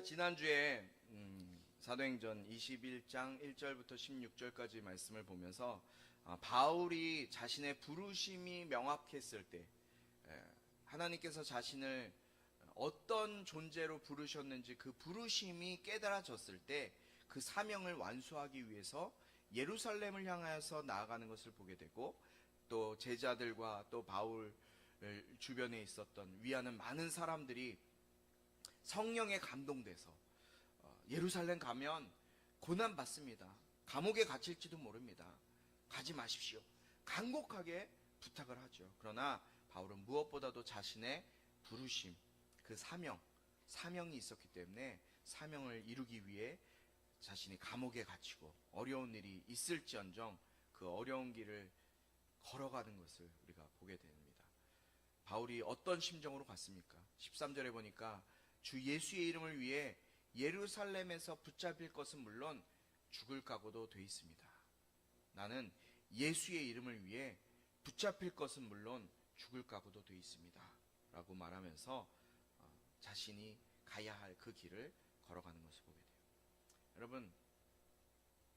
지난주에 사도행전 21장 1절부터 16절까지 말씀을 보면서 바울이 자신의 부르심이 명확했을 때 하나님께서 자신을 어떤 존재로 부르셨는지 그 부르심이 깨달아졌을 때 그 사명을 완수하기 위해서 예루살렘을 향하여서 나아가는 것을 보게 되고, 또 제자들과 또 바울 주변에 있었던 위하는 많은 사람들이 성령에 감동돼서 예루살렘 가면 고난 받습니다. 감옥에 갇힐지도 모릅니다. 가지 마십시오. 간곡하게 부탁을 하죠. 그러나 바울은 무엇보다도 자신의 부르심, 그 사명이 있었기 때문에 사명을 이루기 위해 자신이 감옥에 갇히고 어려운 일이 있을지언정 그 어려운 길을 걸어가는 것을 우리가 보게 됩니다. 바울이 어떤 심정으로 갔습니까? 13절에 보니까 주 예수의 이름을 위해 예루살렘에서 붙잡힐 것은 물론 죽을 각오도 돼 있습니다. 나는 예수의 이름을 위해 붙잡힐 것은 물론 죽을 각오도 돼 있습니다. 라고 말하면서 자신이 가야 할 그 길을 걸어가는 것을 보게 돼요. 여러분,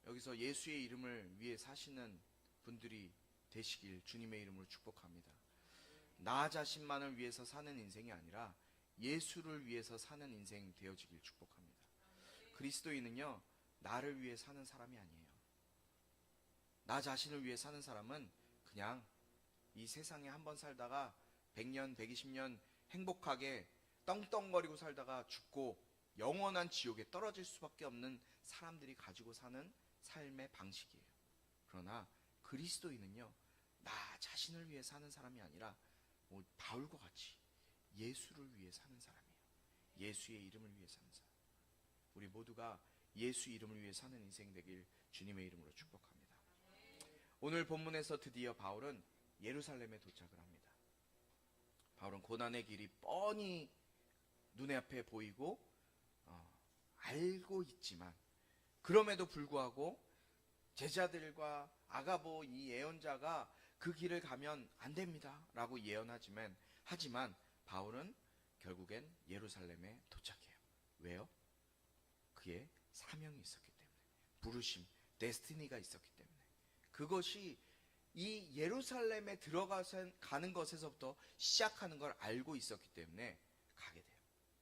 여기서 예수의 이름을 위해 사시는 분들이 되시길 주님의 이름으로 축복합니다. 나 자신만을 위해서 사는 인생이 아니라 예수를 위해서 사는 인생 되어지길 축복합니다. 그리스도인은요, 나를 위해 사는 사람이 아니에요. 나 자신을 위해 사는 사람은 그냥 이 세상에 한번 살다가 100년, 120년 행복하게 떵떵거리고 살다가 죽고 영원한 지옥에 떨어질 수밖에 없는 사람들이 가지고 사는 삶의 방식이에요. 그러나 그리스도인은요, 나 자신을 위해 사는 사람이 아니라 바울과 같이 예수를 위해 사는 사람이에요. 예수의 이름을 위해 사는 사람. 우리 모두가 예수 이름을 위해 사는 인생 되길 주님의 이름으로 축복합니다. 오늘 본문에서 드디어 바울은 예루살렘에 도착을 합니다. 바울은 고난의 길이 뻔히 눈에 앞에 보이고 알고 있지만, 그럼에도 불구하고 제자들과 아가보 이 예언자가 그 길을 가면 안 됩니다 라고 예언하지만 바울은 결국엔 예루살렘에 도착해요. 왜요? 그의 사명이 있었기 때문에, 부르심, 데스티니가 있었기 때문에. 그것이 이 예루살렘에 가는 것에서부터 시작하는 걸 알고 있었기 때문에 가게 돼요.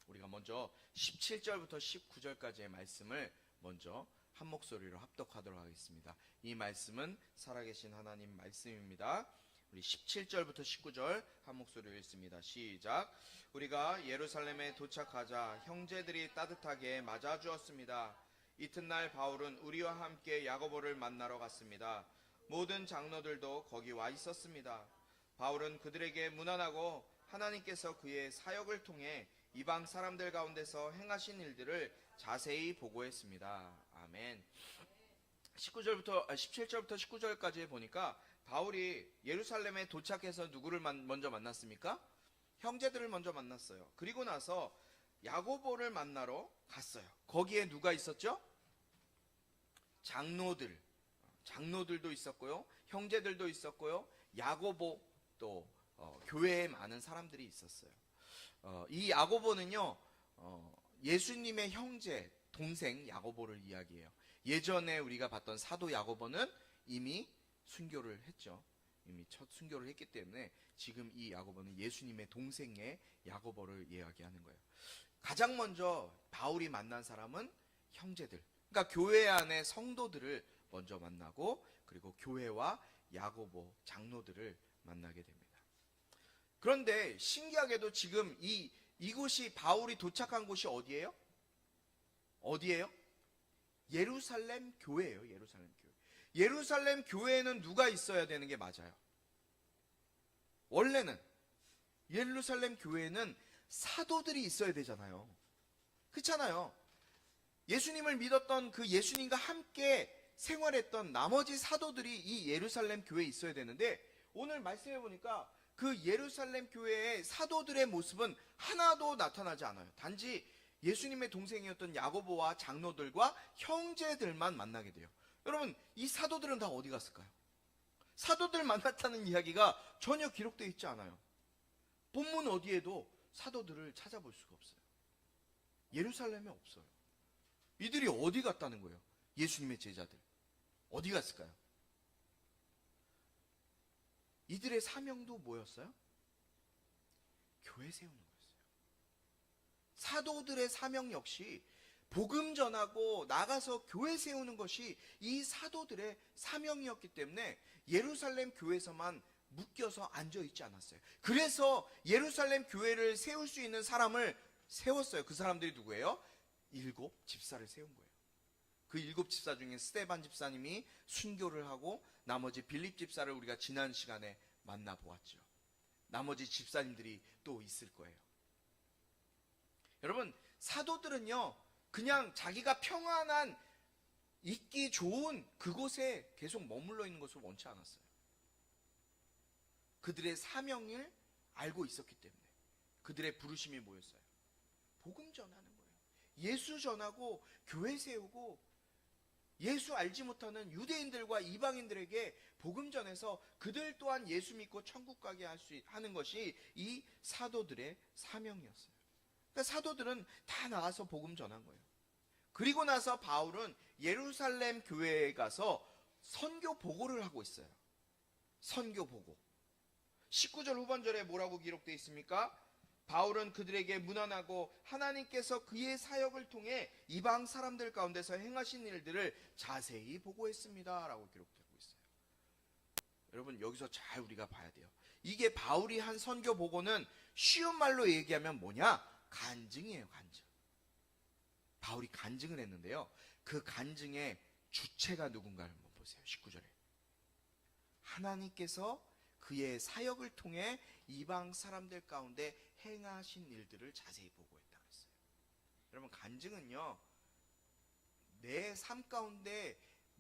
우리가 먼저 17절부터 19절까지의 말씀을 먼저 한 목소리로 합독하도록 하겠습니다. 이 말씀은 살아계신 하나님 말씀입니다. 우리 17절부터 19절 한 목소리로 읽습니다. 시작. 우리가 예루살렘에 도착하자 형제들이 따뜻하게 맞아주었습니다. 이튿날 바울은 우리와 함께 야고보를 만나러 갔습니다. 모든 장로들도 거기 와 있었습니다. 바울은 그들에게 문안하고 하나님께서 그의 사역을 통해 이방 사람들 가운데서 행하신 일들을 자세히 보고했습니다. 아멘. 17절부터 19절까지 보니까 바울이 예루살렘에 도착해서 누구를 먼저 만났습니까? 형제들을 먼저 만났어요. 그리고 나서 야고보를 만나러 갔어요. 거기에 누가 있었죠? 장로들도 있었고요, 형제들도 있었고요, 야고보 또 교회에 많은 사람들이 있었어요. 이 야고보는요, 예수님의 형제, 동생 야고보를 이야기해요. 예전에 우리가 봤던 사도 야고보는 이미 순교를 했죠. 이미 첫 순교를 했기 때문에 지금 이 야고보는 예수님의 동생의 야고보를 이야기하는 거예요. 가장 먼저 바울이 만난 사람은 형제들, 그러니까 교회 안의 성도들을 먼저 만나고, 그리고 교회와 야고보 장로들을 만나게 됩니다. 그런데 신기하게도 지금 이곳이 바울이 도착한 곳이 어디예요? 예루살렘 교회예요. 예루살렘 교회에는 누가 있어야 되는 게 맞아요? 원래는 예루살렘 교회에는 사도들이 있어야 되잖아요. 그렇잖아요. 예수님을 믿었던 그 예수님과 함께 생활했던 나머지 사도들이 이 예루살렘 교회에 있어야 되는데, 오늘 말씀해 보니까 그 예루살렘 교회의 사도들의 모습은 하나도 나타나지 않아요. 단지 예수님의 동생이었던 야고보와 장로들과 형제들만 만나게 돼요. 여러분, 이 사도들은 다 어디 갔을까요? 사도들 만났다는 이야기가 전혀 기록되어 있지 않아요. 본문 어디에도 사도들을 찾아볼 수가 없어요. 예루살렘에 없어요. 이들이 어디 갔다는 거예요? 예수님의 제자들. 어디 갔을까요? 이들의 사명도 뭐였어요? 교회 세우는 거였어요. 사도들의 사명 역시 복음 전하고 나가서 교회 세우는 것이 이 사도들의 사명이었기 때문에 예루살렘 교회에서만 묶여서 앉아있지 않았어요. 그래서 예루살렘 교회를 세울 수 있는 사람을 세웠어요. 그 사람들이 누구예요? 7 집사를 세운 거예요. 그 7 집사 중에 스데반 집사님이 순교를 하고 나머지 빌립 집사를 우리가 지난 시간에 만나보았죠. 나머지 집사님들이 또 있을 거예요. 여러분, 사도들은요 그냥 자기가 평안한 있기 좋은 그곳에 계속 머물러 있는 것을 원치 않았어요. 그들의 사명을 알고 있었기 때문에 그들의 부르심이 뭐였어요? 복음 전하는 거예요. 예수 전하고 교회 세우고 예수 알지 못하는 유대인들과 이방인들에게 복음 전해서 그들 또한 예수 믿고 천국 가게 하는 것이 이 사도들의 사명이었어요. 그러니까 사도들은 다 나가서 복음 전한 거예요. 그리고 나서 바울은 예루살렘 교회에 가서 선교 보고를 하고 있어요. 선교 보고. 19절 후반절에 뭐라고 기록되어 있습니까? 바울은 그들에게 문안하고 하나님께서 그의 사역을 통해 이방 사람들 가운데서 행하신 일들을 자세히 보고했습니다 라고 기록되고 있어요. 여러분, 여기서 잘 우리가 봐야 돼요. 이게 바울이 한 선교 보고는 쉬운 말로 얘기하면 뭐냐? 간증이에요. 간증. 바울이 간증을 했는데요, 그 간증의 주체가 누군가를 한번 보세요. 19절에 하나님께서 그의 사역을 통해 이방 사람들 가운데 행하신 일들을 자세히 보고했다 그랬어요. 여러분, 간증은요 내 삶 가운데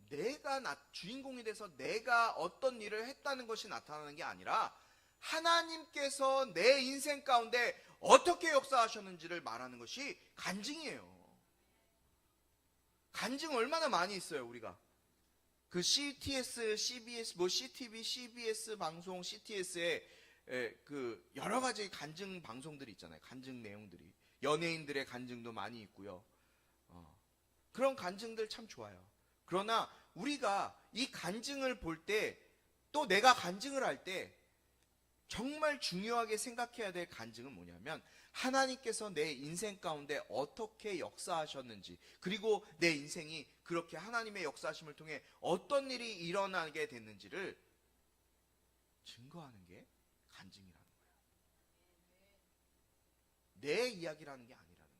내가 주인공이 돼서 내가 어떤 일을 했다는 것이 나타나는 게 아니라 하나님께서 내 인생 가운데 어떻게 역사하셨는지를 말하는 것이 간증이에요. 간증 얼마나 많이 있어요. 우리가 그 CTS, CBS, CTV, CBS 방송, CTS에 그 여러 가지 간증 방송들이 있잖아요. 간증 내용들이 연예인들의 간증도 많이 있고요. 그런 간증들 참 좋아요. 그러나 우리가 이 간증을 볼 때, 또 내가 간증을 할 때 정말 중요하게 생각해야 될 간증은 뭐냐면 하나님께서 내 인생 가운데 어떻게 역사하셨는지, 그리고 내 인생이 그렇게 하나님의 역사하심을 통해 어떤 일이 일어나게 됐는지를 증거하는 게 간증이라는 거예요. 내 이야기라는 게 아니라는 거예요.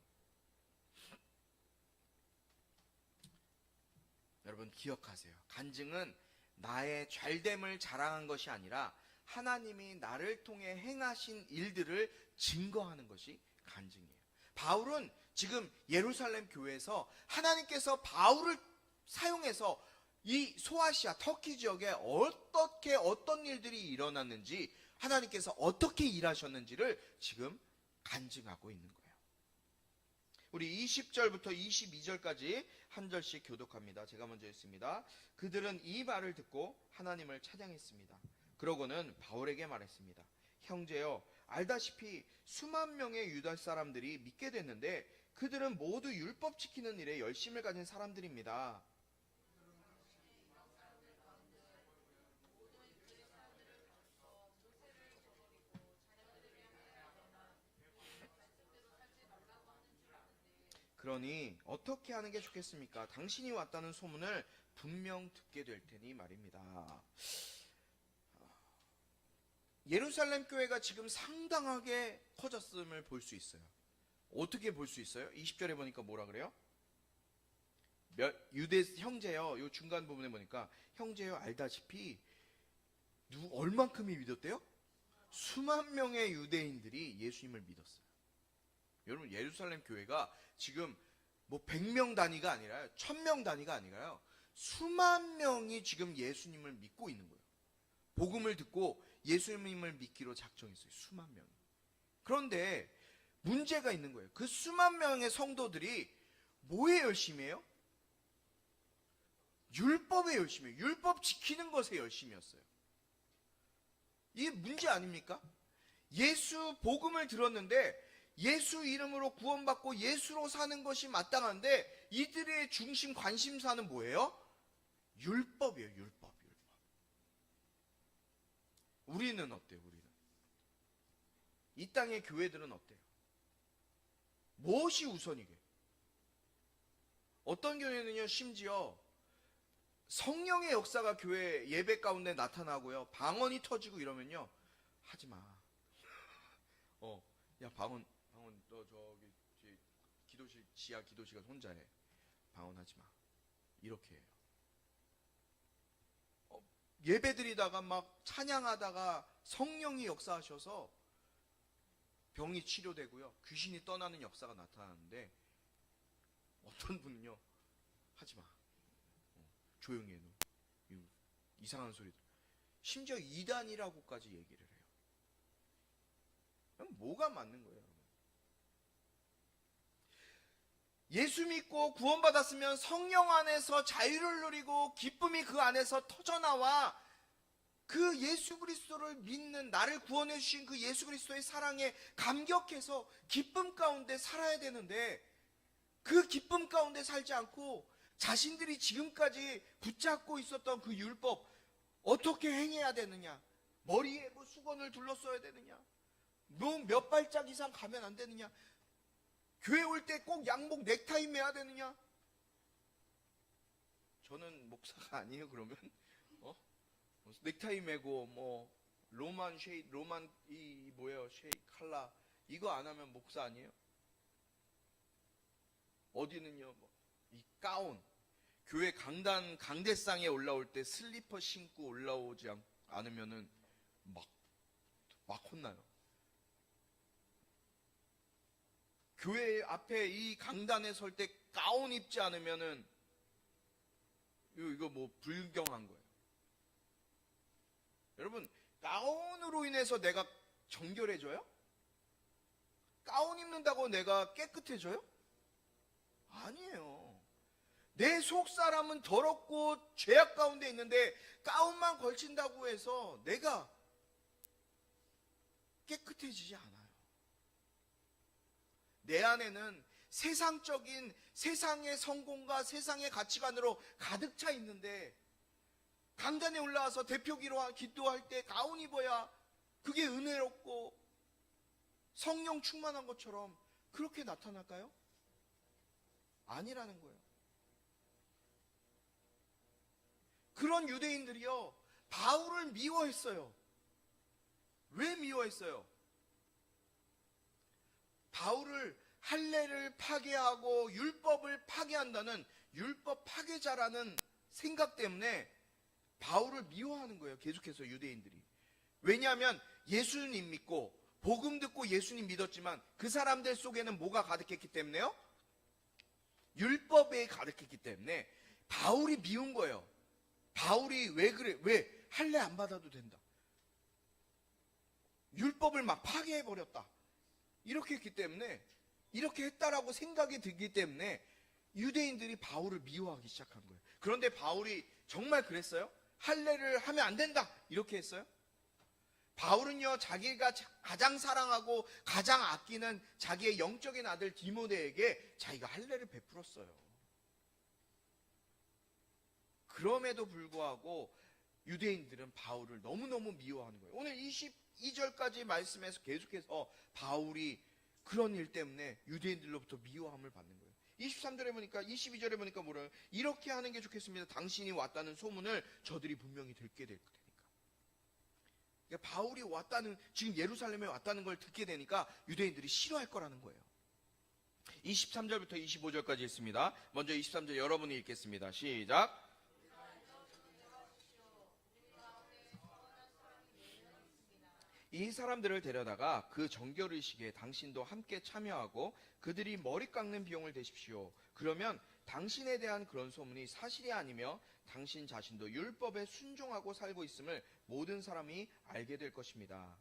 여러분 기억하세요. 간증은 나의 잘됨을 자랑한 것이 아니라 하나님이 나를 통해 행하신 일들을 증거하는 것이 간증이에요. 바울은 지금 예루살렘 교회에서 하나님께서 바울을 사용해서 이 소아시아 터키 지역에 어떻게 어떤 일들이 일어났는지, 하나님께서 어떻게 일하셨는지를 지금 간증하고 있는 거예요. 우리 20절부터 22절까지 한 절씩 교독합니다. 제가 먼저 읽습니다. 그들은 이 말을 듣고 하나님을 찬양했습니다. 그러고는 바울에게 말했습니다. 형제여, 알다시피 수만 명의 유다 사람들이 믿게 됐는데 그들은 모두 율법 지키는 일에 열심을 가진 사람들입니다. 그러니 어떻게 하는 게 좋겠습니까? 당신이 왔다는 소문을 분명 듣게 될 테니 말입니다. 예루살렘 교회가 지금 상당하게 커졌음을 볼 수 있어요. 어떻게 볼 수 있어요? 20절에 보니까 뭐라 그래요? 유대 형제요, 요 중간 부분에 보니까 형제요, 알다시피 얼만큼이 믿었대요? 수만 명의 유대인들이 예수님을 믿었어요. 여러분, 예루살렘 교회가 지금 뭐 100명 단위가 아니라요, 1000명 단위가 아니라요, 수만 명이 지금 예수님을 믿고 있는 거예요. 복음을 듣고 예수님을 믿기로 작정했어요. 수만 명이. 그런데 문제가 있는 거예요. 그 수만 명의 성도들이 뭐에 열심히 해요? 율법에 열심히 해요. 율법 지키는 것에 열심이었어요. 이게 문제 아닙니까? 예수 복음을 들었는데 예수 이름으로 구원받고 예수로 사는 것이 마땅한데 이들의 중심 관심사는 뭐예요? 율법이에요. 율법. 우리는 어때요? 우리는 이 땅의 교회들은 어때요? 무엇이 우선이게? 어떤 교회는요, 심지어 성령의 역사가 교회 예배 가운데 나타나고요, 방언이 터지고 이러면요, 하지 마. 야, 방언 너 저기 기도실, 지하 기도실가 혼자 해. 방언하지 마. 이렇게 해요. 예배 드리다가 막 찬양하다가 성령이 역사하셔서 병이 치료되고요, 귀신이 떠나는 역사가 나타나는데, 어떤 분은요, 하지 마. 조용히 해, 너. 이상한 소리. 심지어 이단이라고까지 얘기를 해요. 그럼 뭐가 맞는 거예요? 예수 믿고 구원받았으면 성령 안에서 자유를 누리고 기쁨이 그 안에서 터져나와 그 예수 그리스도를 믿는, 나를 구원해 주신 그 예수 그리스도의 사랑에 감격해서 기쁨 가운데 살아야 되는데, 그 기쁨 가운데 살지 않고 자신들이 지금까지 붙잡고 있었던 그 율법, 어떻게 행해야 되느냐, 머리에 뭐 수건을 둘러써야 되느냐, 뭐 몇 발짝 이상 가면 안 되느냐, 교회 올 때 꼭 양복 넥타이 매야 되느냐. 저는 목사가 아니에요. 그러면 넥타이 매고 뭐 로만 쉐이, 로만 이 뭐예요, 쉐이 칼라, 이거 안 하면 목사 아니에요? 어디는요, 뭐 이 가운, 교회 강대상에 올라올 때 슬리퍼 신고 올라오지 않으면은 막 혼나요. 교회 앞에 이 강단에 설 때 가운 입지 않으면은 이거 뭐 불경한 거예요. 여러분, 가운으로 인해서 내가 정결해져요? 가운 입는다고 내가 깨끗해져요? 아니에요. 내 속 사람은 더럽고 죄악 가운데 있는데 가운만 걸친다고 해서 내가 깨끗해지지 않아요. 내 안에는 세상적인, 세상의 성공과 세상의 가치관으로 가득 차 있는데, 강단에 올라와서 대표 기도할 때 가운 입어야 그게 은혜롭고 성령 충만한 것처럼 그렇게 나타날까요? 아니라는 거예요. 그런 유대인들이요, 바울을 미워했어요. 왜 미워했어요? 바울을, 할례를 파괴하고 율법을 파괴한다는 율법 파괴자라는 생각 때문에 바울을 미워하는 거예요. 계속해서 유대인들이. 왜냐하면 예수님 믿고 복음 듣고 예수님 믿었지만 그 사람들 속에는 뭐가 가득했기 때문에요? 율법에 가득했기 때문에 바울이 미운 거예요. 바울이 왜 그래? 왜? 할례 안 받아도 된다. 율법을 막 파괴해버렸다. 이렇게 했기 때문에, 이렇게 했다라고 생각이 들기 때문에 유대인들이 바울을 미워하기 시작한 거예요. 그런데 바울이 정말 그랬어요? 할례를 하면 안 된다 이렇게 했어요? 바울은요, 자기가 가장 사랑하고 가장 아끼는 자기의 영적인 아들 디모데에게 자기가 할례를 베풀었어요. 그럼에도 불구하고 유대인들은 바울을 너무너무 미워하는 거예요. 오늘 22절까지 말씀에서 계속해서 바울이 그런 일 때문에 유대인들로부터 미워함을 받는 거예요. 23절에 보니까, 22절에 보니까 뭐래요? 이렇게 하는 게 좋겠습니다. 당신이 왔다는 소문을 저들이 분명히 듣게 될 테니까. 그러니까 바울이 왔다는, 지금 예루살렘에 왔다는 걸 듣게 되니까 유대인들이 싫어할 거라는 거예요. 23절부터 25절까지 있습니다. 먼저 23절 여러분이 읽겠습니다. 시작. 이 사람들을 데려다가 그 정결의식에 당신도 함께 참여하고 그들이 머리 깎는 비용을 대십시오. 그러면 당신에 대한 그런 소문이 사실이 아니며 당신 자신도 율법에 순종하고 살고 있음을 모든 사람이 알게 될 것입니다.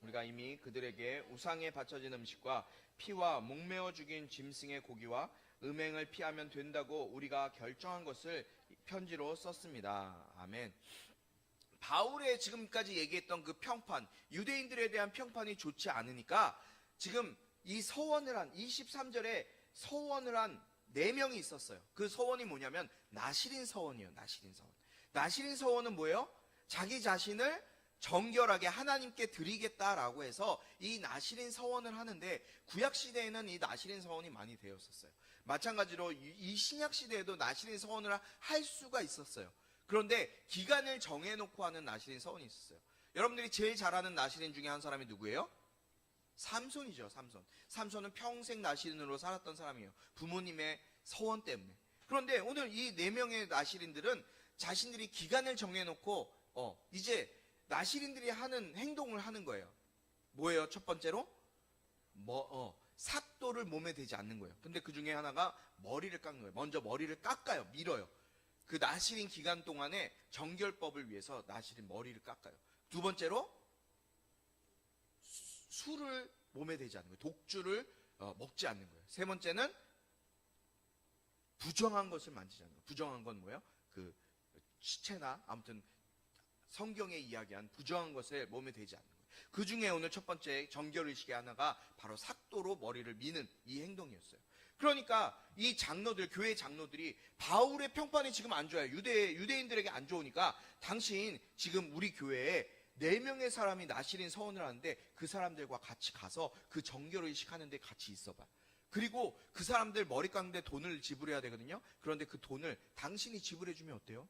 우리가 이미 그들에게 우상에 바쳐진 음식과 피와 목매어 죽인 짐승의 고기와 음행을 피하면 된다고 우리가 결정한 것을 편지로 썼습니다. 아멘. 바울의 지금까지 얘기했던 그 평판, 유대인들에 대한 평판이 좋지 않으니까 지금 이 서원을 한 23절에 서원을 한 4명이 있었어요. 그 서원이 뭐냐면 나시린 서원이에요. 나시린 서원. 나시린 서원은 뭐예요? 자기 자신을 정결하게 하나님께 드리겠다라고 해서 이 나시린 서원을 하는데, 구약 시대에는 이 나시린 서원이 많이 되었었어요. 마찬가지로 이 신약 시대에도 나시린 서원을 할 수가 있었어요. 그런데 기간을 정해놓고 하는 나시린 서원이 있었어요. 여러분들이 제일 잘 아는 나시린 중에 한 사람이 누구예요? 삼손이죠. 삼손. 삼손은 평생 나시린으로 살았던 사람이에요. 부모님의 서원 때문에. 그런데 오늘 이 4명의 나시린들은 자신들이 기간을 정해놓고 이제 나시린들이 하는 행동을 하는 거예요. 뭐예요? 첫 번째로 삭도를 몸에 대지 않는 거예요. 근데 그 중에 하나가 머리를 깎는 거예요. 먼저 머리를 깎아요. 밀어요. 그 나시린 기간 동안에 정결법을 위해서 나시린 머리를 깎아요. 두 번째로 술을 몸에 대지 않는 거예요. 독주를 먹지 않는 거예요. 세 번째는 부정한 것을 만지지 않는 거예요. 부정한 건 뭐예요? 그 시체나 아무튼 성경에 이야기한 부정한 것을 몸에 대지 않는 거예요. 그 중에 오늘 첫 번째 정결의식의 하나가 바로 삭도로 머리를 미는 이 행동이었어요. 그러니까 이 장로들, 교회 장로들이 바울의 평판이 지금 안 좋아요. 유대인들에게 안 좋으니까 당신 지금 우리 교회에 4명의 사람이 나시린 서원을 하는데 그 사람들과 같이 가서 그 정결의식 하는데 같이 있어봐. 그리고 그 사람들 머리 깎는데 돈을 지불해야 되거든요. 그런데 그 돈을 당신이 지불해주면 어때요?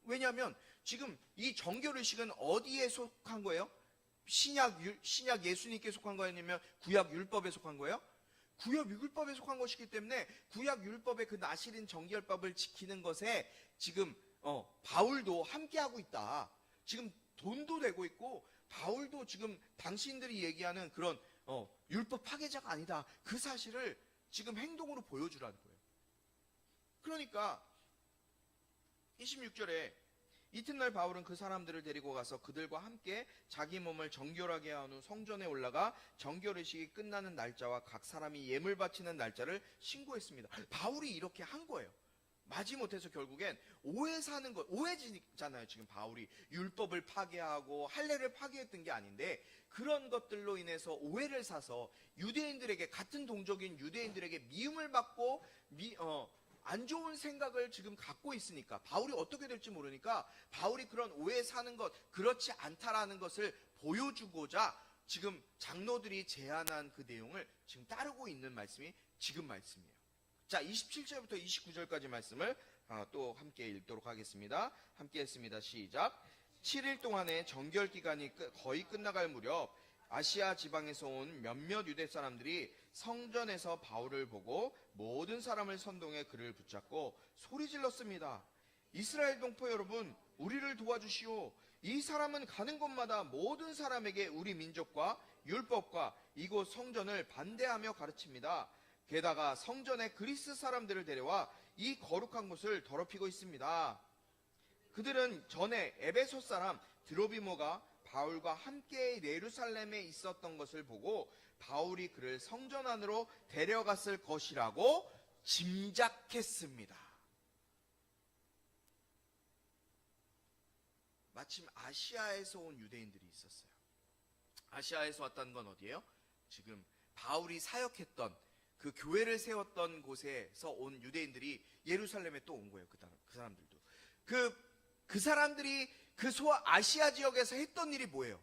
왜냐하면 지금 이 정결의식은 어디에 속한 거예요? 신약 예수님께 속한 거예요? 아니면 구약 율법에 속한 거예요? 구약 율법에 속한 것이기 때문에 구약 율법의 그 나시린 정결법을 지키는 것에 지금 바울도 함께하고 있다. 지금 돈도 내고 있고 바울도 지금 당신들이 얘기하는 그런 율법 파괴자가 아니다. 그 사실을 지금 행동으로 보여주라는 거예요. 그러니까 26절에 이튿날 바울은 그 사람들을 데리고 가서 그들과 함께 자기 몸을 정결하게 한 후 성전에 올라가 정결의식이 끝나는 날짜와 각 사람이 예물 바치는 날짜를 신고했습니다. 바울이 이렇게 한 거예요. 마지못해서 결국엔 오해 사는 것, 오해지잖아요. 지금 바울이 율법을 파괴하고 할례를 파괴했던 게 아닌데 그런 것들로 인해서 오해를 사서 유대인들에게, 같은 동족인 유대인들에게 미움을 받고 안 좋은 생각을 지금 갖고 있으니까 바울이 어떻게 될지 모르니까 바울이 그런 오해 사는 것, 그렇지 않다라는 것을 보여주고자 지금 장로들이 제안한 그 내용을 지금 따르고 있는 말씀이 지금 말씀이에요. 자, 27절부터 29절까지 말씀을 또 함께 읽도록 하겠습니다. 함께 했습니다. 시작. 7일 동안의 정결기간이 거의 끝나갈 무렵 아시아 지방에서 온 몇몇 유대 사람들이 성전에서 바울을 보고 모든 사람을 선동해 그를 붙잡고 소리 질렀습니다. 이스라엘 동포 여러분, 우리를 도와주시오. 이 사람은 가는 곳마다 모든 사람에게 우리 민족과 율법과 이곳 성전을 반대하며 가르칩니다. 게다가 성전에 그리스 사람들을 데려와 이 거룩한 곳을 더럽히고 있습니다. 그들은 전에 에베소 사람 드로비모가 바울과 함께 예루살렘에 있었던 것을 보고 바울이 그를 성전 안으로 데려갔을 것이라고 짐작했습니다. 마침 아시아에서 온 유대인들이 있었어요. 아시아에서 왔다는 건 어디예요? 지금 바울이 사역했던 그 교회를 세웠던 곳에서 온 유대인들이 예루살렘에 또 온 거예요. 그 사람들도. 그 사람들이 그 아시아 지역에서 했던 일이 뭐예요?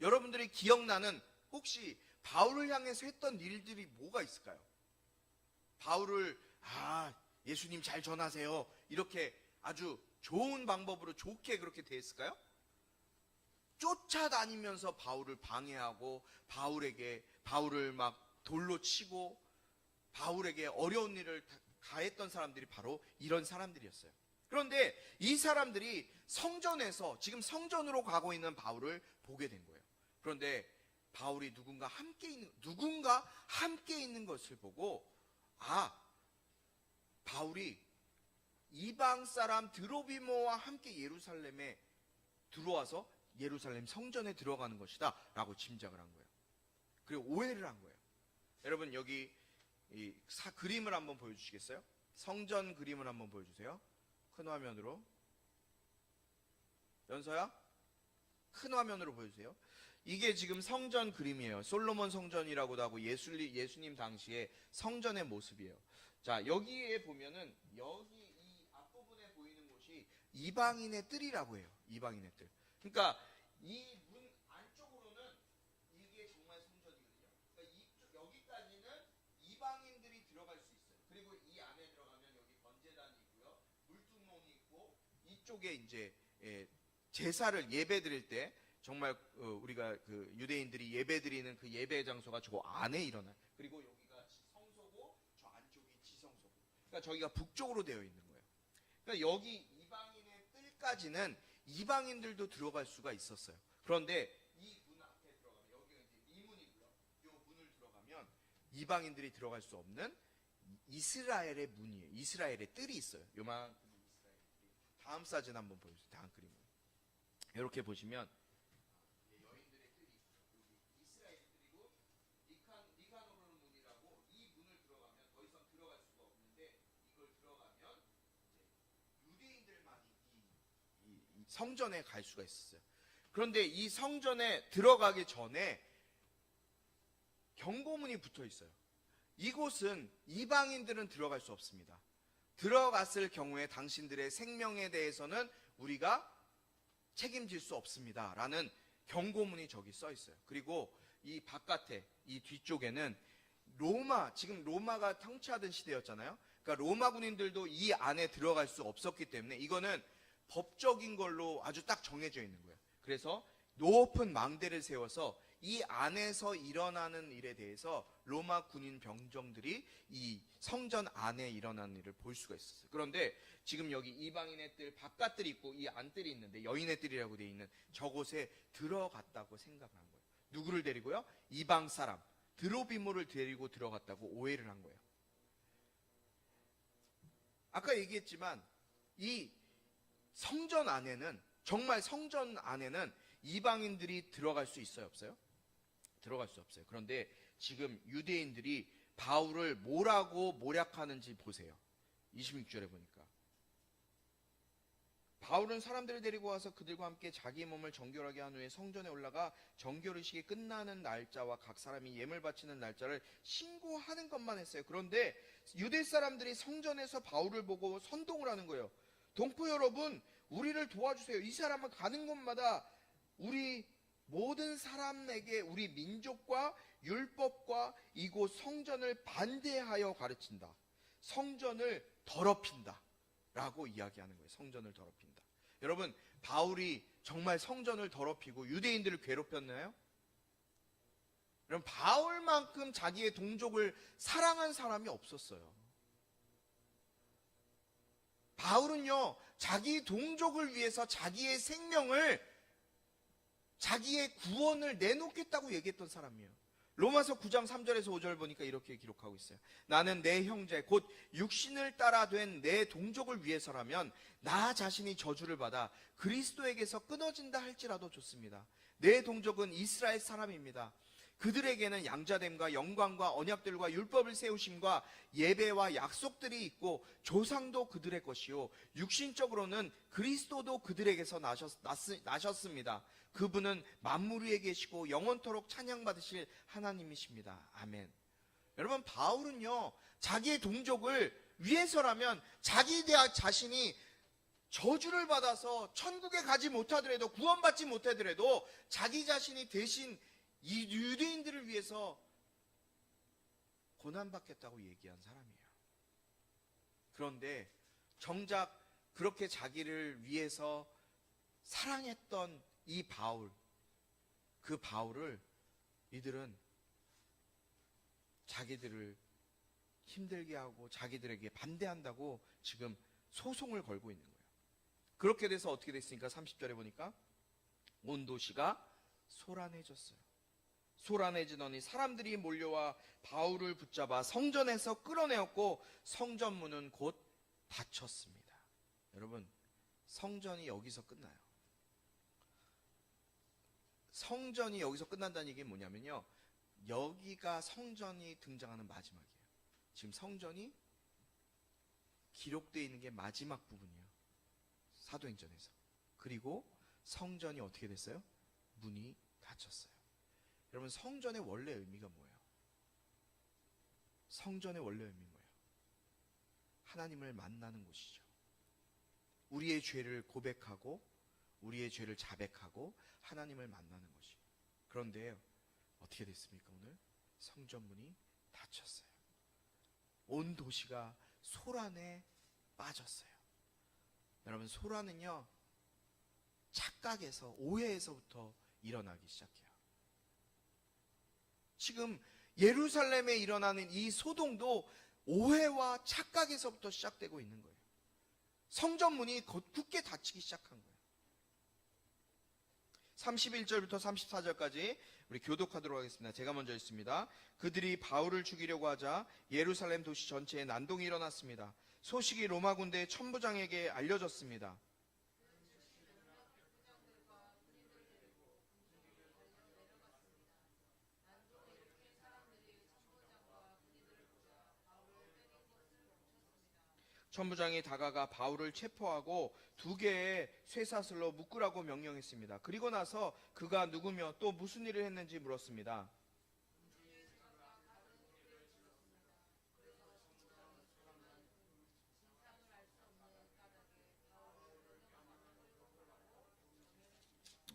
여러분들이 기억나는, 혹시 바울을 향해서 했던 일들이 뭐가 있을까요? 바울을 예수님 잘 전하세요. 이렇게 아주 좋은 방법으로 좋게 그렇게 대했을까요? 쫓아다니면서 바울을 방해하고 바울을 막 돌로 치고 바울에게 어려운 일을 가했던 사람들이 바로 이런 사람들이었어요. 그런데 이 사람들이 성전에서 지금 성전으로 가고 있는 바울을 보게 된 거예요. 그런데 바울이 누군가 함께 있는 것을 보고 바울이 이방 사람 드로비모와 함께 예루살렘에 들어와서 예루살렘 성전에 들어가는 것이다 라고 짐작을 한 거예요. 그리고 오해를 한 거예요. 여러분, 여기 이 그림을 한번 보여주시겠어요? 성전 그림을 한번 보여주세요. 큰 화면으로. 연서야? 큰 화면으로 보여주세요. 이게 지금 성전 그림이에요. 솔로몬 성전이라고도 하고 예수님 당시에 성전의 모습이에요. 자, 여기에 보면은 여기 이 앞부분에 보이는 곳이 이방인의 뜰이라고 해요. 이방인의 뜰. 그러니까 이 문 안쪽으로는 이게 정말 성전이거든요. 그러니까 이쪽 여기까지는 이방인들이 들어갈 수 있어요. 그리고 이 안에 들어가면 여기 번제단이 있고요, 물두멍이 있고, 이쪽에 이제 제사를 예배 드릴 때 정말 우리가 그 유대인들이 예배 드리는 그 예배 장소가 저 안에 일어나요. 그리고 여기가 성소고 저 안쪽이 지성소고. 그러니까 저기가 북쪽으로 되어 있는 거예요. 그러니까 여기 이방인의 뜰까지는 이방인들도 들어갈 수가 있었어요. 그런데 이 문 앞에 들어가면 여기가 이제 미문이고요. 이 문을 들어가면 이방인들이 들어갈 수 없는 이스라엘의 문이에요. 이스라엘의 뜰이 있어요. 요만큼 이스라엘 뜰이. 다음 사진 한번 보여주세요. 다음 그림을. 이렇게 보시면 여인들의 뜰이 있어요. 여기 이스라엘 뜰이고 니가노르 문이라고, 이 문을 들어가면 더 이상 들어갈 수가 없는데, 이걸 들어가면 이제 유대인들만 이 성전에 갈 수가 있었어요. 그런데 이 성전에 들어가기 전에 경고문이 붙어 있어요. 이곳은 이방인들은 들어갈 수 없습니다. 들어갔을 경우에 당신들의 생명에 대해서는 우리가 책임질 수 없습니다 라는 경고문이 저기 써 있어요. 그리고 이 바깥에 이 뒤쪽에는 지금 로마가 통치하던 시대였잖아요. 그러니까 로마 군인들도 이 안에 들어갈 수 없었기 때문에 이거는 법적인 걸로 아주 딱 정해져 있는 거예요. 그래서 높은 망대를 세워서 이 안에서 일어나는 일에 대해서 로마 군인 병정들이 이 성전 안에 일어나는 일을 볼 수가 있었어요. 그런데 지금 여기 이방인의 뜰, 바깥뜰이 있고 이 안뜰이 있는데, 여인의 뜰이라고 되어 있는 저곳에 들어갔다고 생각을 한 거예요. 누구를 데리고요? 이방 사람 드로비모를 데리고 들어갔다고 오해를 한 거예요. 아까 얘기했지만 이 성전 안에는, 정말 성전 안에는 이방인들이 들어갈 수 있어요, 없어요? 들어갈 수 없어요. 그런데 지금 유대인들이 바울을 뭐라고 모략하는지 보세요. 26절에 보니까 바울은 사람들을 데리고 와서 그들과 함께 자기 몸을 정결하게 한 후에 성전에 올라가 정결의식이 끝나는 날짜와 각 사람이 예물 바치는 날짜를 신고하는 것만 했어요. 그런데 유대 사람들이 성전에서 바울을 보고 선동을 하는 거예요. 동포 여러분, 우리를 도와주세요. 이 사람은 가는 곳마다 우리 모든 사람에게 우리 민족과 율법과 이곳 성전을 반대하여 가르친다. 성전을 더럽힌다 라고 이야기하는 거예요. 성전을 더럽힌다. 여러분, 바울이 정말 성전을 더럽히고 유대인들을 괴롭혔나요? 여러분, 바울만큼 자기의 동족을 사랑한 사람이 없었어요. 바울은요, 자기 동족을 위해서 자기의 생명을, 자기의 구원을 내놓겠다고 얘기했던 사람이에요. 로마서 9장 3절에서 5절 보니까 이렇게 기록하고 있어요. 나는 내 형제 곧 육신을 따라 된 내 동족을 위해서라면 나 자신이 저주를 받아 그리스도에게서 끊어진다 할지라도 좋습니다. 내 동족은 이스라엘 사람입니다. 그들에게는 양자됨과 영광과 언약들과 율법을 세우심과 예배와 약속들이 있고 조상도 그들의 것이요 육신적으로는 그리스도도 그들에게서 나셨습니다. 그분은 만물 위에 계시고 영원토록 찬양받으실 하나님이십니다. 아멘. 여러분, 바울은요, 자기의 동족을 위해서라면 자기 자신이 저주를 받아서 천국에 가지 못하더라도, 구원받지 못하더라도 자기 자신이 대신 이 유대인들을 위해서 고난받겠다고 얘기한 사람이에요. 그런데 정작 그렇게 자기를 위해서 사랑했던 이 바울, 그 바울을 이들은 자기들을 힘들게 하고 자기들에게 반대한다고 지금 소송을 걸고 있는 거예요. 그렇게 돼서 어떻게 됐습니까? 30절에 보니까 온 도시가 소란해졌어요. 소란해지더니 사람들이 몰려와 바울을 붙잡아 성전에서 끌어내었고 성전문은 곧 닫혔습니다. 여러분, 성전이 여기서 끝나요. 성전이 여기서 끝난다는 얘기는 뭐냐면요, 여기가 성전이 등장하는 마지막이에요. 지금 성전이 기록되어 있는 게 마지막 부분이에요, 사도행전에서. 그리고 성전이 어떻게 됐어요? 문이 닫혔어요. 여러분, 성전의 원래 의미가 뭐예요? 성전의 원래 의미 뭐예요? 하나님을 만나는 곳이죠. 우리의 죄를 고백하고 우리의 죄를 자백하고 하나님을 만나는 곳이. 그런데 어떻게 됐습니까? 오늘 성전문이 닫혔어요. 온 도시가 소란에 빠졌어요. 여러분, 소란은요, 착각에서, 오해에서부터 일어나기 시작해요. 지금 예루살렘에 일어나는 이 소동도 오해와 착각에서부터 시작되고 있는 거예요. 성전문이 굳게 닫히기 시작한 거예요. 31절부터 34절까지 우리 교독하도록 하겠습니다. 제가 먼저 읽습니다. 그들이 바울을 죽이려고 하자 예루살렘 도시 전체에 난동이 일어났습니다. 소식이 로마 군대 천부장에게 알려졌습니다. 천부장이 다가가 바울을 체포하고 2개의 쇠사슬로 묶으라고 명령했습니다. 그리고 나서 그가 누구며 또 무슨 일을 했는지 물었습니다.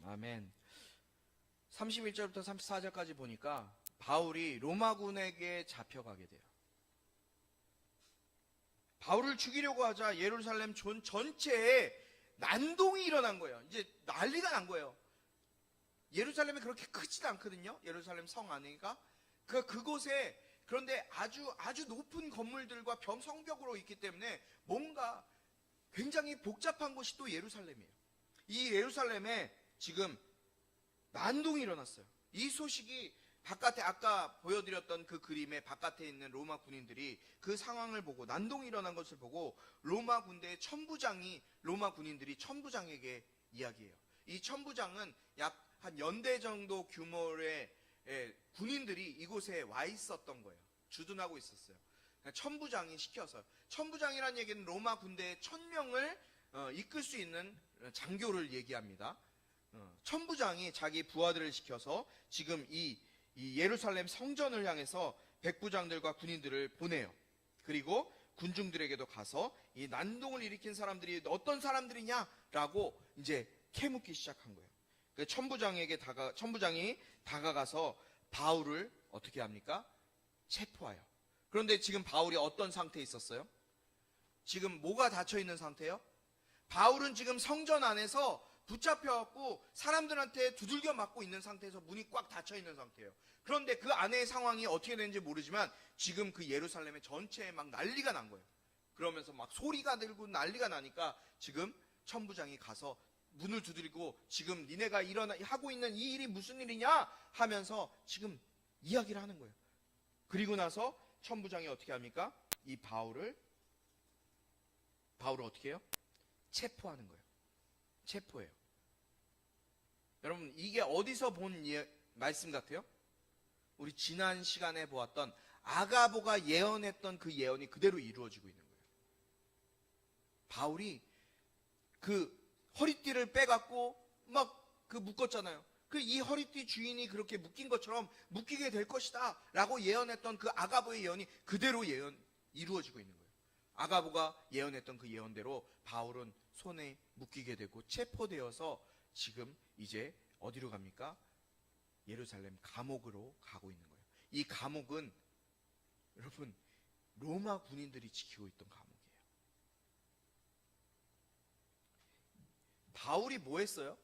아멘. 31절부터 34절까지 보니까 바울이 로마군에게 잡혀가게 돼요. 바울을 죽이려고 하자 예루살렘 전체에 난동이 일어난 거예요. 이제 난리가 난 거예요. 예루살렘이 그렇게 크지도 않거든요. 예루살렘 성 안에가. 그곳에, 그런데 아주 높은 건물들과 성벽으로 있기 때문에 뭔가 굉장히 복잡한 곳이 또 예루살렘이에요. 이 예루살렘에 지금 난동이 일어났어요. 이 소식이 바깥에, 아까 보여드렸던 그 그림의 바깥에 있는 로마 군인들이 그 상황을 보고, 난동이 일어난 것을 보고 로마 군대의 천부장이 로마 군인들이 천부장에게 이야기해요. 이 천부장은 약 한 연대 정도 규모의 군인들이 이곳에 와 있었던 거예요. 주둔하고 있었어요. 천부장이 시켜서, 천부장이라는 얘기는 로마 군대의 1000명을 이끌 수 있는 장교를 얘기합니다. 천부장이 자기 부하들을 시켜서 지금 이 예루살렘 성전을 향해서 백부장들과 군인들을 보내요. 그리고 군중들에게도 가서 이 난동을 일으킨 사람들이 어떤 사람들이냐라고 이제 캐묻기 시작한 거예요. 천부장이 다가가서 바울을 어떻게 합니까? 체포해요. 그런데 지금 바울이 어떤 상태에 있었어요? 지금 뭐가 닫혀 있는 상태예요? 바울은 지금 성전 안에서 붙잡혀갖고 사람들한테 두들겨 맞고 있는 상태에서 문이 꽉 닫혀 있는 상태예요. 그런데 그 안의 상황이 어떻게 되는지 모르지만 지금 그 예루살렘의 전체에 막 난리가 난 거예요. 그러면서 막 소리가 들고 난리가 나니까 지금 천부장이 가서 문을 두드리고, 지금 니네가 하고 있는 이 일이 무슨 일이냐 하면서 지금 이야기를 하는 거예요. 그리고 나서 천부장이 어떻게 합니까? 이 바울을 어떻게 해요? 체포하는 거예요. 체포해요. 여러분, 이게 어디서 본 말씀 같아요? 우리 지난 시간에 보았던 아가보가 예언했던 그 예언이 그대로 이루어지고 있는 거예요. 바울이 그 허리띠를 빼갖고 막 그 묶었잖아요. 그 이 허리띠 주인이 그렇게 묶인 것처럼 묶이게 될 것이다 라고 예언했던 그 아가보의 예언이 그대로 이루어지고 있는 거예요. 아가보가 예언했던 그 예언대로 바울은 손에 묶이게 되고 체포되어서 지금 이제 어디로 갑니까? 예루살렘 감옥으로 가고 있는 거예요. 이 감옥은 여러분 로마 군인들이 지키고 있던 감옥이에요. 바울이 뭐 했어요?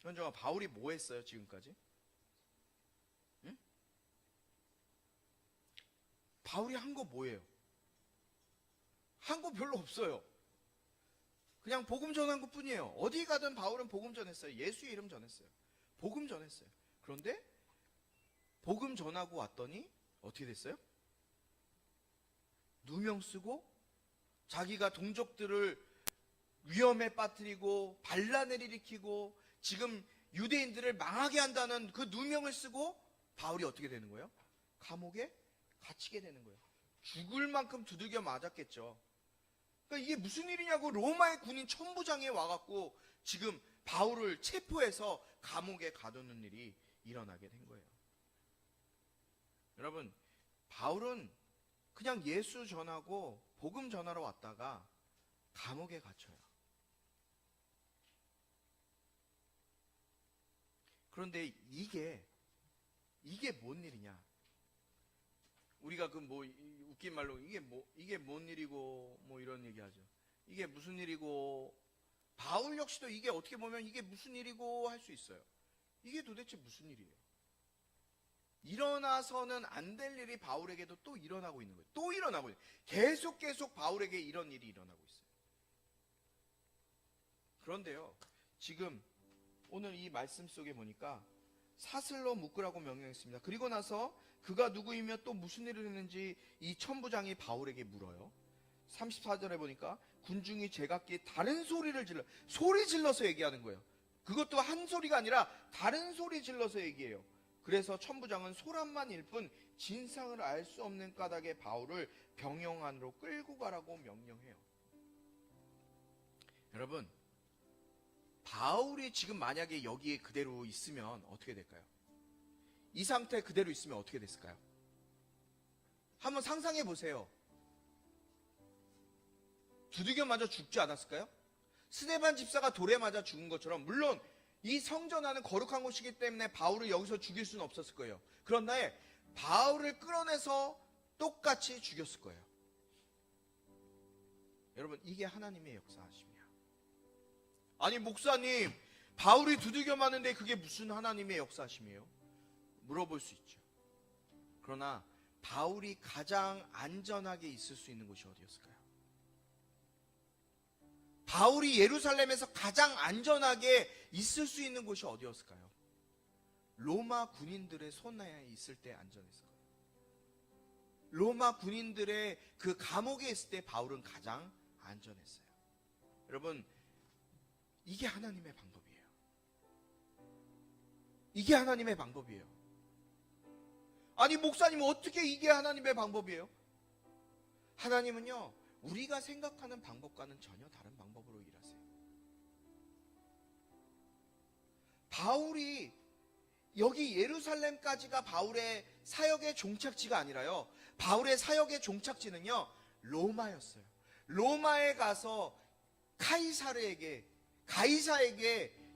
현정아, 바울이 뭐 했어요 지금까지? 응? 바울이 한 거 뭐예요? 한 거 별로 없어요. 그냥 복음 전한 것 뿐이에요. 어디 가든 바울은 복음 전했어요. 예수의 이름 전했어요. 복음 전했어요. 그런데 복음 전하고 왔더니 어떻게 됐어요? 누명 쓰고 자기가 동족들을 위험에 빠뜨리고 반란을 일으키고 지금 유대인들을 망하게 한다는 그 누명을 쓰고 바울이 어떻게 되는 거예요? 감옥에 갇히게 되는 거예요. 죽을 만큼 두들겨 맞았겠죠. 그러니까 이게 무슨 일이냐고 로마의 군인 천부장에 와갖고 지금 바울을 체포해서 감옥에 가두는 일이 일어나게 된 거예요. 여러분, 바울은 그냥 예수 전하고 복음 전하러 왔다가 감옥에 갇혀요. 그런데 이게 뭔 일이냐? 우리가 그 뭐 웃긴 말로 이게 뭔 일이고 뭐 이런 얘기하죠. 이게 무슨 일이고, 바울 역시도 이게 어떻게 보면 이게 무슨 일이고 할 수 있어요. 이게 도대체 무슨 일이에요? 일어나서는 안 될 일이 바울에게도 또 일어나고 있는 거예요. 또 일어나고 있어요. 계속 바울에게 이런 일이 일어나고 있어요. 그런데요, 지금 오늘 이 말씀 속에 보니까 사슬로 묶으라고 명령했습니다. 그리고 나서 그가 누구이며 또 무슨 일을 했는지 이 천부장이 바울에게 물어요. 34절에 보니까 군중이 제각기 다른 소리를 소리 질러서 얘기하는 거예요. 그것도 한 소리가 아니라 다른 소리 질러서 얘기해요. 그래서 천부장은 소란만 일 뿐 진상을 알 수 없는 까닭에 바울을 병영 안으로 끌고 가라고 명령해요. 여러분, 바울이 지금 만약에 여기에 그대로 있으면 어떻게 될까요? 이 상태 그대로 있으면 어떻게 됐을까요? 한번 상상해 보세요. 두들겨 맞아 죽지 않았을까요? 스데반 집사가 돌에 맞아 죽은 것처럼, 물론 이 성전 안은 거룩한 곳이기 때문에 바울을 여기서 죽일 수는 없었을 거예요. 그런데 바울을 끌어내서 똑같이 죽였을 거예요. 여러분, 이게 하나님의 역사하심이야. 아니 목사님, 바울이 두들겨 맞는데 그게 무슨 하나님의 역사하심이에요? 물어볼 수 있죠. 그러나 바울이 가장 안전하게 있을 수 있는 곳이 어디였을까요? 바울이 예루살렘에서 가장 안전하게 있을 수 있는 곳이 어디였을까요? 로마 군인들의 손에 있을 때 안전했을 거예요. 로마 군인들의 그 감옥에 있을 때 바울은 가장 안전했어요. 여러분, 이게 하나님의 방법이에요. 이게 하나님의 방법이에요. 아니 목사님, 어떻게 이게 하나님의 방법이에요? 하나님은요, 우리가 생각하는 방법과는 전혀 다른 방법으로 일하세요. 바울이 여기 예루살렘까지가 바울의 사역의 종착지가 아니라요, 바울의 사역의 종착지는요 로마였어요. 로마에 가서 가이사에게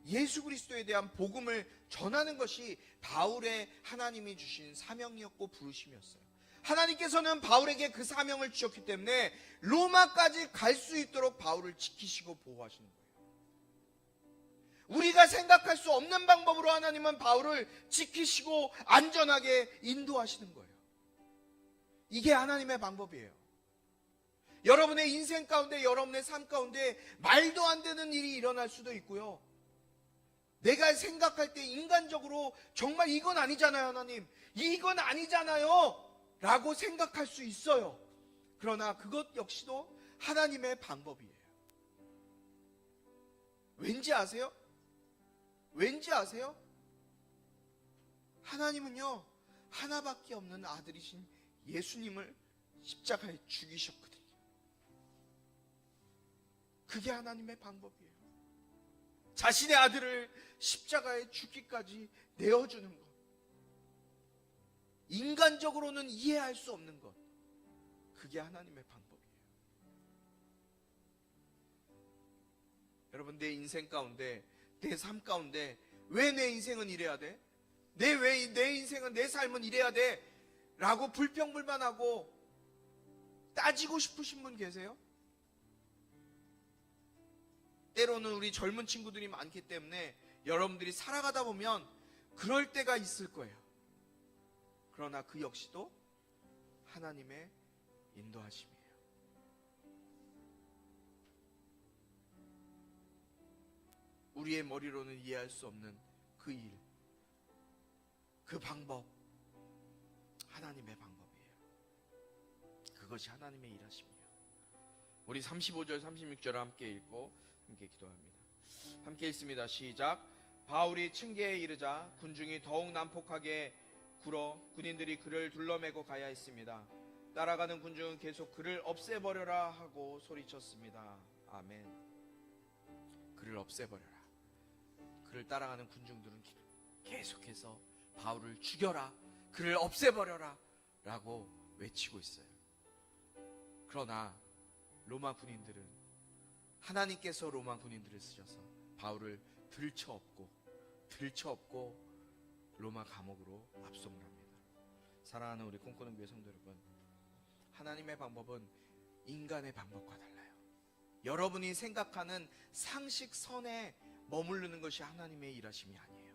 예수 그리스도에 대한 복음을 전하는 것이 바울의 하나님이 주신 사명이었고 부르심이었어요. 하나님께서는 바울에게 그 사명을 주셨기 때문에 로마까지 갈 수 있도록 바울을 지키시고 보호하시는 거예요. 우리가 생각할 수 없는 방법으로 하나님은 바울을 지키시고 안전하게 인도하시는 거예요. 이게 하나님의 방법이에요. 여러분의 인생 가운데, 여러분의 삶 가운데 말도 안 되는 일이 일어날 수도 있고요. 내가 생각할 때 인간적으로 정말 이건 아니잖아요, 하나님, 이건 아니잖아요 라고 생각할 수 있어요. 그러나 그것 역시도 하나님의 방법이에요. 왠지 아세요? 왠지 아세요? 하나님은요, 하나밖에 없는 아들이신 예수님을 십자가에 죽이셨거든요. 그게 하나님의 방법이에요. 자신의 아들을 십자가에 죽기까지 내어주는 것, 인간적으로는 이해할 수 없는 것, 그게 하나님의 방법이에요. 여러분, 내 인생 가운데, 내 삶 가운데 왜 내 인생은 이래야 돼? 왜 내 인생은, 내 삶은 이래야 돼? 라고 불평불만하고 따지고 싶으신 분 계세요? 때로는 우리 젊은 친구들이 많기 때문에 여러분들이 살아가다 보면 그럴 때가 있을 거예요. 그러나 그 역시도 하나님의 인도하심이에요. 우리의 머리로는 이해할 수 없는 그 일, 그 방법, 하나님의 방법이에요. 그것이 하나님의 일하심이에요. 우리 35절 36절을 함께 읽고 함께 기도합니다. 함께 읽습니다. 시작. 바울이 층계에 이르자 군중이 더욱 난폭하게 굴어 군인들이 그를 둘러매고 가야 했습니다. 따라가는 군중은 계속 그를 없애버려라 하고 소리쳤습니다. 아멘. 그를 없애버려라. 그를 따라가는 군중들은 계속해서 바울을 죽여라, 그를 없애버려라 라고 외치고 있어요. 그러나 로마 군인들은, 하나님께서 로마 군인들을 쓰셔서 바울을 들쳐업고 로마 감옥으로 압송을 합니다. 사랑하는 우리 꿈꾸는 교회 성도 여러분, 하나님의 방법은 인간의 방법과 달라요. 여러분이 생각하는 상식선에 머무르는 것이 하나님의 일하심이 아니에요.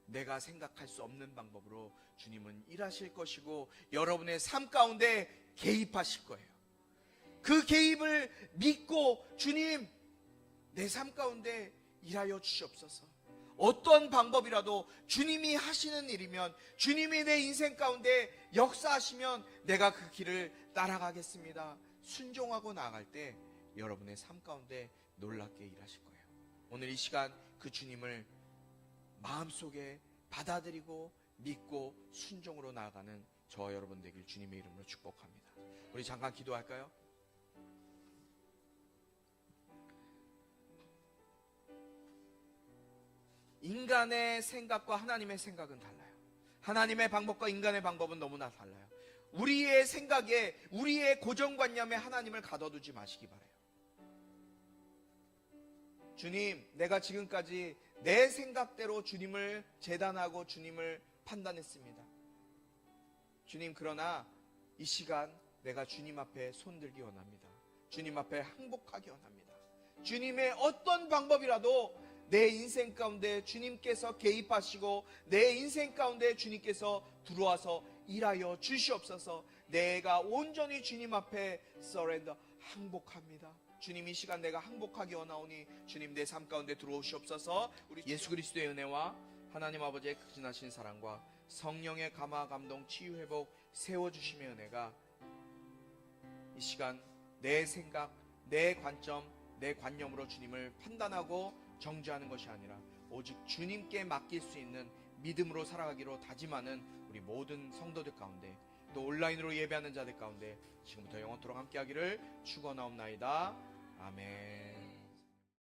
내가 생각할 수 없는 방법으로 주님은 일하실 것이고 여러분의 삶 가운데 개입하실 거예요. 그 개입을 믿고 주님, 내 삶 가운데 일하여 주시옵소서. 어떤 방법이라도 주님이 하시는 일이면, 주님이 내 인생 가운데 역사하시면 내가 그 길을 따라가겠습니다. 순종하고 나아갈 때 여러분의 삶 가운데 놀랍게 일하실 거예요. 오늘 이 시간 그 주님을 마음속에 받아들이고 믿고 순종으로 나아가는 저와 여러분 되길 주님의 이름으로 축복합니다. 우리 잠깐 기도할까요? 인간의 생각과 하나님의 생각은 달라요. 하나님의 방법과 인간의 방법은 너무나 달라요. 우리의 생각에, 우리의 고정관념에 하나님을 가둬두지 마시기 바라요. 주님, 내가 지금까지 내 생각대로 주님을 재단하고 주님을 판단했습니다. 주님, 그러나 이 시간 내가 주님 앞에 손들기 원합니다. 주님 앞에 항복하기 원합니다. 주님의 어떤 방법이라도 내 인생 가운데 주님께서 개입하시고 내 인생 가운데 주님께서 들어와서 일하여 주시옵소서. 내가 온전히 주님 앞에 서렌더, 항복합니다. 주님, 이 시간 내가 항복하기 원하오니 주님 내 삶 가운데 들어오시옵소서. 우리 예수 그리스도의 은혜와 하나님 아버지의 극진하신 사랑과 성령의 감화 감동 치유 회복 세워주심의 은혜가 이 시간 내 생각, 내 관점, 내 관념으로 주님을 판단하고 정죄하는 것이 아니라 오직 주님께 맡길 수 있는 믿음으로 살아가기로 다짐하는 우리 모든 성도들 가운데, 또 온라인으로 예배하는 자들 가운데 지금부터 영원토록 함께하기를 축원하옵나이다. 아멘.